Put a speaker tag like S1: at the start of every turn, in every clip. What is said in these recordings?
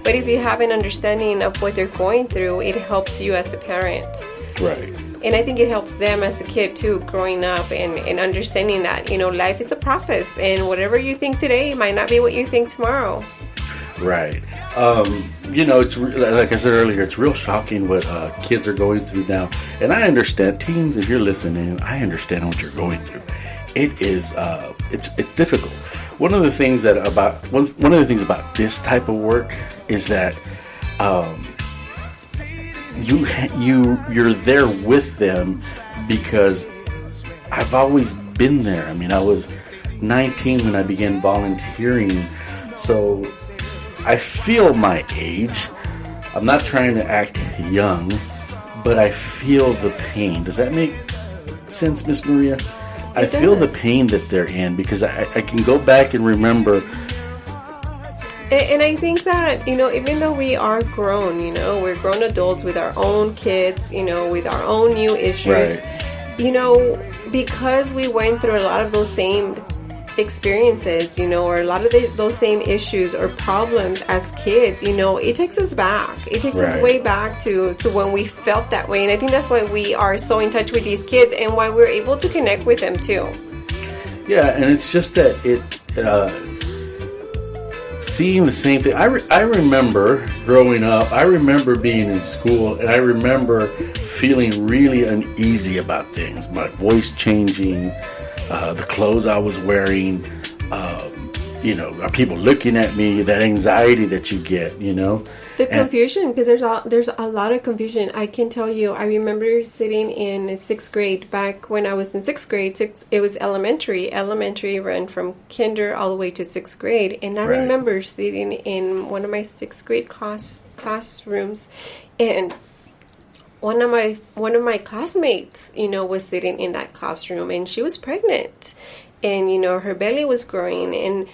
S1: But if you have an understanding of what they're going through, it helps you as a parent.
S2: Right.
S1: And I think it helps them as a kid too, growing up and understanding that, life is a process, and whatever you think today might not be what you think tomorrow.
S2: Right. It's like I said earlier, it's real shocking what kids are going through now. And I understand, teens, if you're listening, I understand what you're going through. It is, it's difficult. One of the things about this type of work is that you're there with them, because I've always been there. I mean, I was 19 when I began volunteering, so I feel my age. I'm not trying to act young, but I feel the pain. Does that make sense, Miss Maria? I feel the pain that they're in, because I can go back and remember.
S1: And I think that, even though we are grown, we're grown adults with our own kids, with our own new issues,
S2: right.
S1: Because we went through a lot of those same experiences, or a lot of those same issues or problems as kids, it takes us back. It takes us way back to when we felt that way. And I think that's why we are so in touch with these kids, and why we're able to connect with them too.
S2: Yeah, and it's just that seeing the same thing. I remember growing up, I remember being in school, and I remember feeling really uneasy about things. My voice changing, the clothes I was wearing, are people looking at me, that anxiety that you get,
S1: The confusion, because there's a lot of confusion. I can tell you, I remember sitting in 6th grade, back when I was in 6th grade, it was elementary. Elementary ran from kinder all the way to 6th grade. And I remember sitting in one of my 6th grade classrooms, and one of my classmates, was sitting in that classroom, and she was pregnant, and her belly was growing, and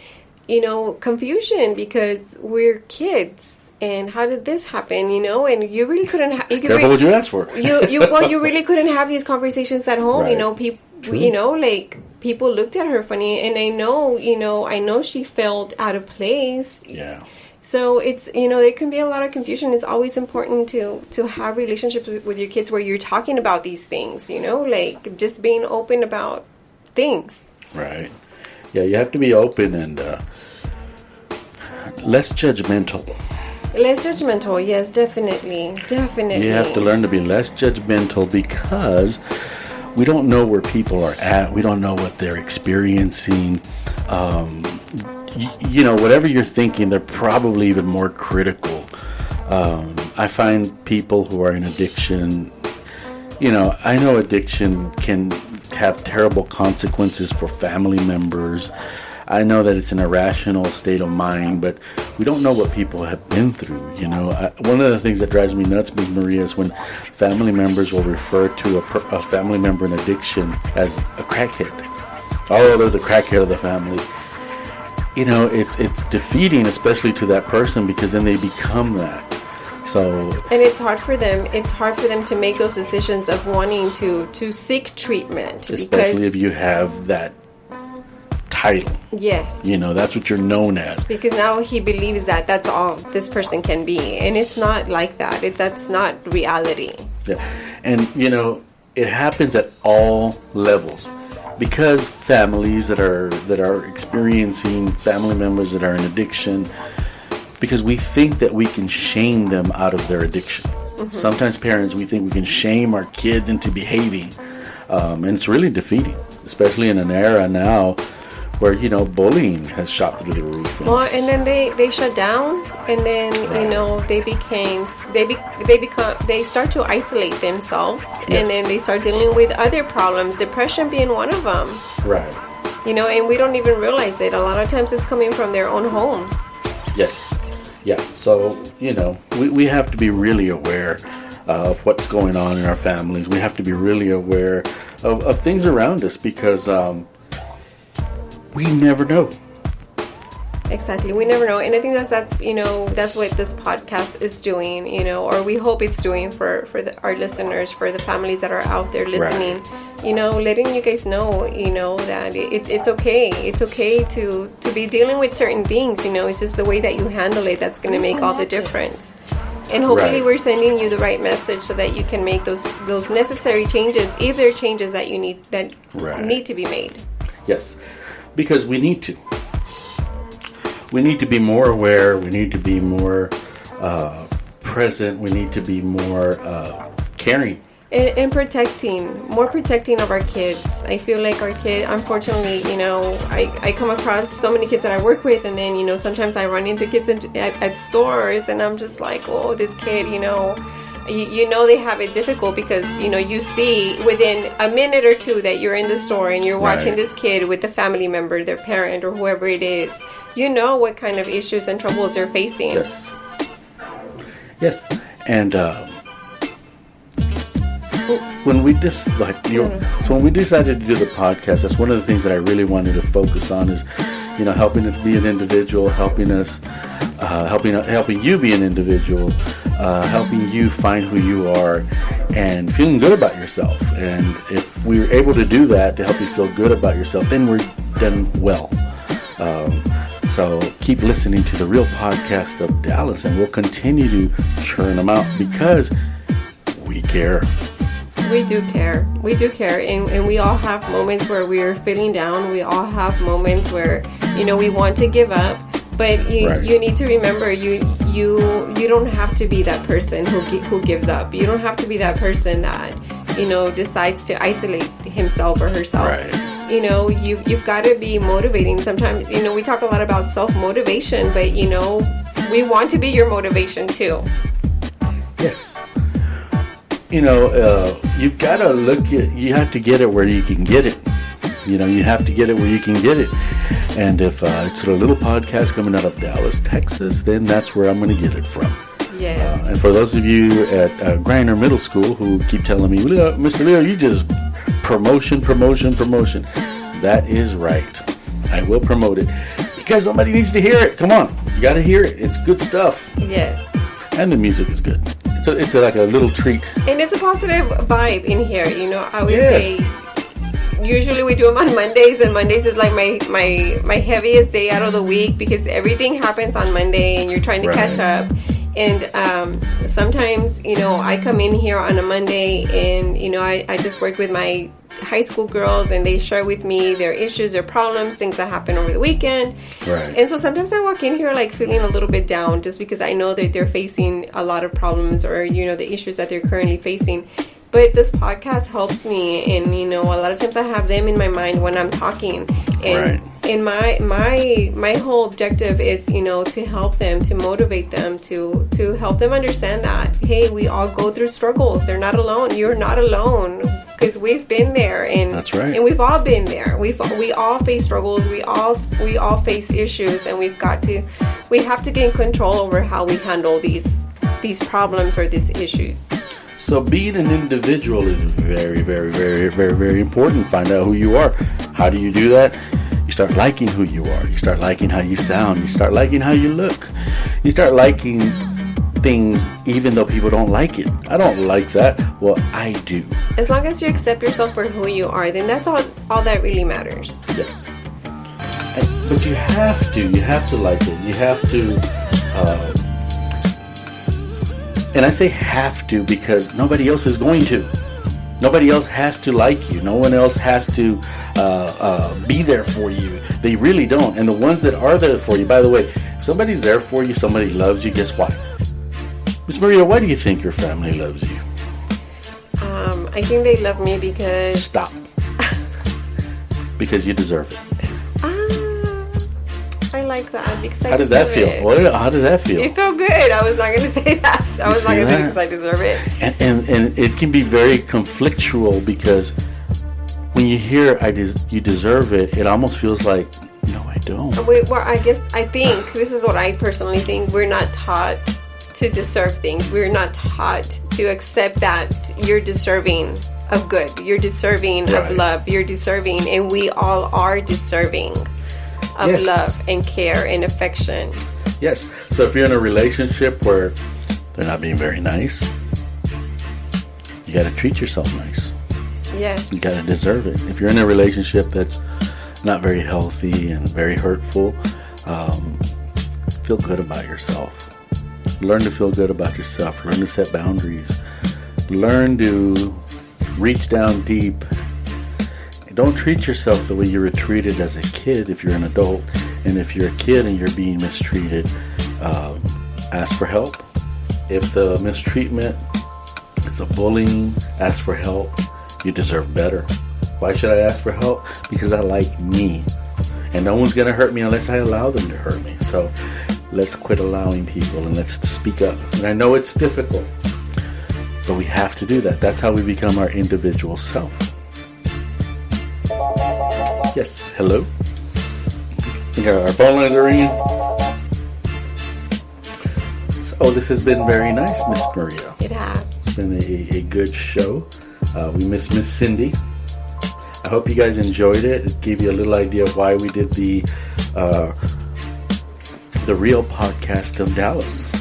S1: confusion, because we're kids. And how did this happen? And you really couldn't.
S2: Careful what you ask for.
S1: you really couldn't have these conversations at home.
S2: Right.
S1: People, people looked at her funny, and I know she felt out of place.
S2: Yeah.
S1: So it's, there can be a lot of confusion. It's always important to have relationships with your kids where you're talking about these things. Just being open about things.
S2: Right. Yeah, you have to be open and less judgmental.
S1: Less judgmental, yes, definitely.
S2: You have to learn to be less judgmental, because we don't know where people are at. We don't know what they're experiencing. Whatever you're thinking, they're probably even more critical. I find people who are in addiction, I know addiction can have terrible consequences for family members. I know that it's an irrational state of mind, but we don't know what people have been through. One of the things that drives me nuts, Ms. Maria, is when family members will refer to a family member in addiction as a crackhead. Oh, they're the crackhead of the family. It's defeating, especially to that person, because then they become that.
S1: And it's hard for them. It's hard for them to make those decisions of wanting to seek treatment,
S2: especially if you have that title.
S1: Yes.
S2: That's what you're known as.
S1: Because now he believes that that's all this person can be. And it's not like that. That's not reality.
S2: Yeah. And, it happens at all levels. Because families that are experiencing family members that are in addiction, because we think that we can shame them out of their addiction. Mm-hmm. Sometimes parents, we think we can shame our kids into behaving. And it's really defeating, especially in an era now where, bullying has shot through the roof.
S1: And then they shut down, and then, they start to isolate themselves, yes. And then they start dealing with other problems, depression being one of them.
S2: Right.
S1: And we don't even realize it. A lot of times it's coming from their own homes.
S2: Yes. Yeah. So, we have to be really aware of what's going on in our families. We have to be really aware of things around us, because we never know.
S1: Exactly. We never know. And I think that's that's what this podcast is doing, or we hope it's doing for our listeners, for the families that are out there listening, right. Letting you guys know, that it's okay. It's okay to be dealing with certain things, it's just the way that you handle it that's going to make all the difference. And hopefully right. We're sending you the right message so that you can make those necessary changes, if there are changes that you need
S2: right.
S1: need to be made.
S2: Yes, because we need to. We need to be more aware. We need to be more present. We need to be more caring.
S1: And more protecting of our kids. I feel like our kids, unfortunately, I come across so many kids that I work with, and then, sometimes I run into kids at stores, and I'm just like, oh, this kid, they have it difficult because, you see within a minute or two that you're in the store and you're watching right. this kid with a family member, their parent, or whoever it is, what kind of issues and troubles they're facing.
S2: Yes. Yes. And, when we when we decided to do the podcast, that's one of the things that I really wanted to focus on is, helping us be an individual, helping us, helping you be an individual, helping you find who you are, and feeling good about yourself. And if we're able to do that to help you feel good about yourself, then we're done well. So keep listening to the Real Podcast of Dallas, and we'll continue to churn them out because we care.
S1: We do care. We do care. And we all have moments where we're feeling down. We all have moments where, we want to give up. But you need to remember, you don't have to be that person who gives up. You don't have to be that person that, decides to isolate himself or herself.
S2: Right.
S1: You've got to be motivating. Sometimes, we talk a lot about self-motivation, but, we want to be your motivation too.
S2: Yes. You've got to you have to get it where you can get it. You have to get it where you can get it. And if it's a little podcast coming out of Dallas, Texas, then that's where I'm going to get it from.
S1: Yes.
S2: And for those of you at Griner Middle School who keep telling me, Mr. Leo, you just promotion. That is right. I will promote it because somebody needs to hear it. Come on. You got to hear it. It's good stuff.
S1: Yes.
S2: And the music is good. It's like a little treat.
S1: And it's a positive vibe in here. I always say, usually we do them on Mondays, and Mondays is like my heaviest day out of the week because everything happens on Monday and you're trying to catch up. And sometimes, I come in here on a Monday and, I just work with my high school girls and they share with me their issues, their problems, things that happen over the weekend.
S2: Right.
S1: And so sometimes I walk in here like feeling a little bit down just because I know that they're facing a lot of problems or, the issues that they're currently facing. But this podcast helps me, and a lot of times I have them in my mind when I'm talking, and my whole objective is to help them, to motivate them, to help them understand that hey, we all go through struggles. They're not alone. You're not alone because we've been there, and
S2: that's right.
S1: And we've all been there. We all face struggles. We all face issues, and we have to gain control over how we handle these problems or these issues.
S2: So being an individual is very, very, very, very, very important. Find out who you are. How do you do that? You start liking who you are. You start liking how you sound. You start liking how you look. You start liking things even though people don't like it. I don't like that. Well, I do.
S1: As long as you accept yourself for who you are, then that's all that really matters.
S2: Yes. But you have to like it. You have to... And I say have to because nobody else is going to. Nobody else has to like you. No one else has to be there for you. They really don't. And the ones that are there for you, by the way, if somebody's there for you, somebody loves you, guess why? Miss Maria, why do you think your family loves you?
S1: I think they love me because...
S2: Stop. Because you deserve it.
S1: I like that because I
S2: How did that feel? How did that feel?
S1: It felt good. I was not going to say that. I was not going to say it because I deserve it.
S2: And it can be very conflictual because when you hear you deserve it, it almost feels like, no, I don't.
S1: Well, I think this is what I personally think. We're not taught to deserve things. We're not taught to accept that you're deserving of good. You're deserving of love. You're deserving, and we all are deserving of
S2: Yes.
S1: love and care and affection.
S2: Yes. So if you're in a relationship where they're not being very nice, you got to treat yourself nice.
S1: Yes.
S2: You got to deserve it. If you're in a relationship that's not very healthy and very hurtful, feel good about yourself. Learn to feel good about yourself. Learn to set boundaries. Learn to reach down deep. Don't treat yourself the way you were treated as a kid if you're an adult. And if you're a kid and you're being mistreated, ask for help. If the mistreatment is a bullying, ask for help. You deserve better. Why should I ask for help? Because I like me. And no one's going to hurt me unless I allow them to hurt me. So let's quit allowing people and let's speak up. And I know it's difficult, but we have to do that. That's how we become our individual self. Yes, hello? I think our phone lines are ringing. So this has been very nice, Miss Maria.
S1: It has.
S2: It's been a good show. We miss Miss Cindy. I hope you guys enjoyed it. It gave you a little idea of why we did the Real Podcast of Dallas.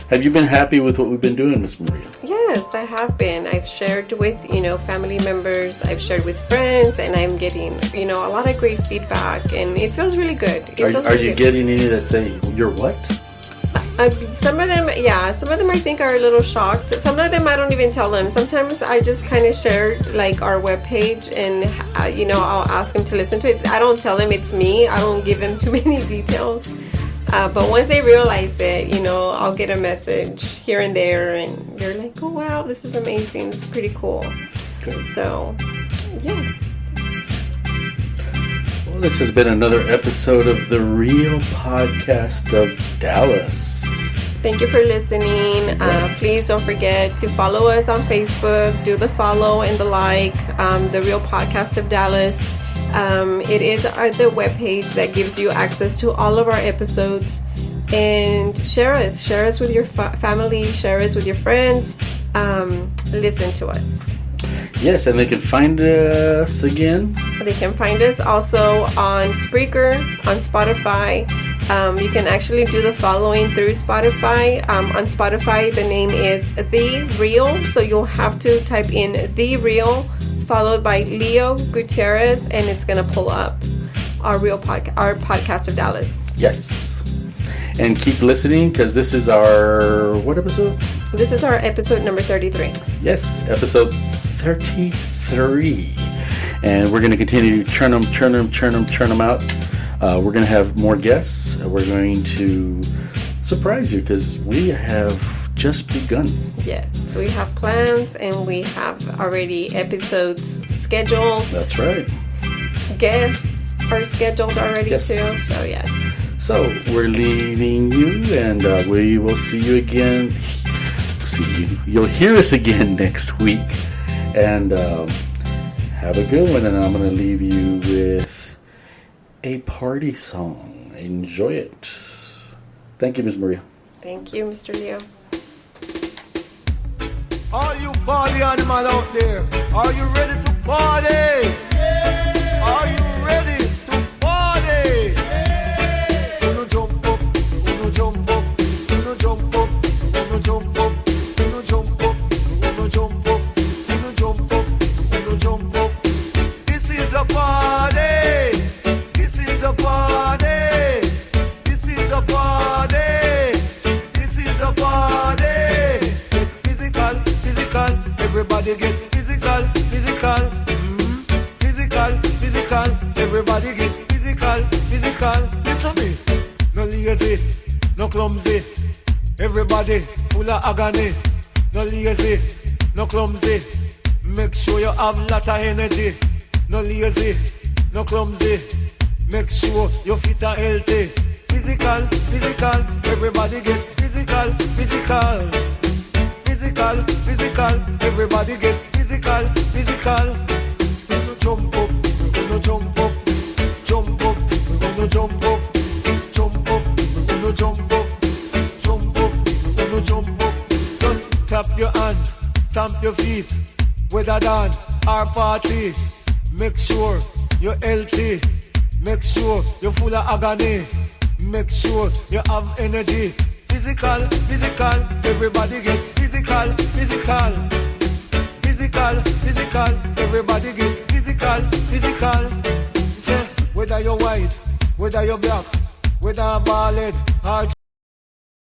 S2: Have you been happy with what we've been doing, Miss Maria?
S1: Yes, I have been. I've shared with, family members. I've shared with friends, and I'm getting, a lot of great feedback, and it feels really good.
S2: Are you getting any that say, you're what?
S1: Some of them, some of them I think are a little shocked. Some of them I don't even tell them. Sometimes I just kind of share like our webpage and, I'll ask them to listen to it. I don't tell them it's me. I don't give them too many details. But once they realize it, I'll get a message here and there, and they're like, oh, wow, this is amazing. This is pretty cool.
S2: Good.
S1: So, yes.
S2: Well, this has been another episode of the Real Podcast of Dallas.
S1: Thank you for listening.
S2: Yes.
S1: Please don't forget to follow us on Facebook. Do the follow and the like. The Real Podcast of Dallas. It is the webpage that gives you access to all of our episodes. And share us with your family, share us with your friends. Listen to us.
S2: Yes, and they can find us again.
S1: They can find us also on Spreaker, on Spotify. You can actually do the following through Spotify. On Spotify, the name is The Real, so you'll have to type in The Real, followed by Leo Gutierrez, and it's going to pull up our podcast of Dallas.
S2: Yes. And keep listening, because this is our, what episode?
S1: This is our episode number 33.
S2: Yes, episode 33. And we're going to continue to churn them out. We're going to have more guests. We're going to surprise you, because we have just begun.
S1: Yes, we have plans, and we have already episodes scheduled.
S2: That's right.
S1: Guests are scheduled already
S2: Yes.
S1: too, so yes.
S2: So we're leaving you, and we will see you again. You'll hear us again next week, and have a good one. And I'm going to leave you with a party song. Enjoy it. Thank you, Ms. Maria.
S1: Thank you, Mr. Leo.
S3: All you party animal out there, are you ready to party? Yeah. Are you ready to party? Yeah. Uno jump up, uno jump up, uno jump up, uno jump up, uno jump up, uno jump up, uno jump up, uno jump up. This is a party. This is a party. This is a party. This is a party. Get physical, physical. Everybody get physical, physical. Physical, physical. Everybody get physical, physical. Listen to me. No lazy, no clumsy. Everybody full of agony. No lazy, no clumsy. Make sure you have lot of energy. No lazy, no clumsy. Make sure your feet are healthy. Physical, physical. Everybody get physical, physical. Physical, physical. Everybody get physical, physical. Uno jump up, uno jump up, jump up, uno jump up, jump up, uno jump up, jump up, uno jump up. Just clap your hands, stamp your feet. Whether dance or party, make sure you're healthy. Make sure you're full of agony. Make sure you have energy. Physical, physical, everybody get physical, physical. Physical, physical, everybody get physical, physical. Say, whether you're white, whether you're black, whether a bald head or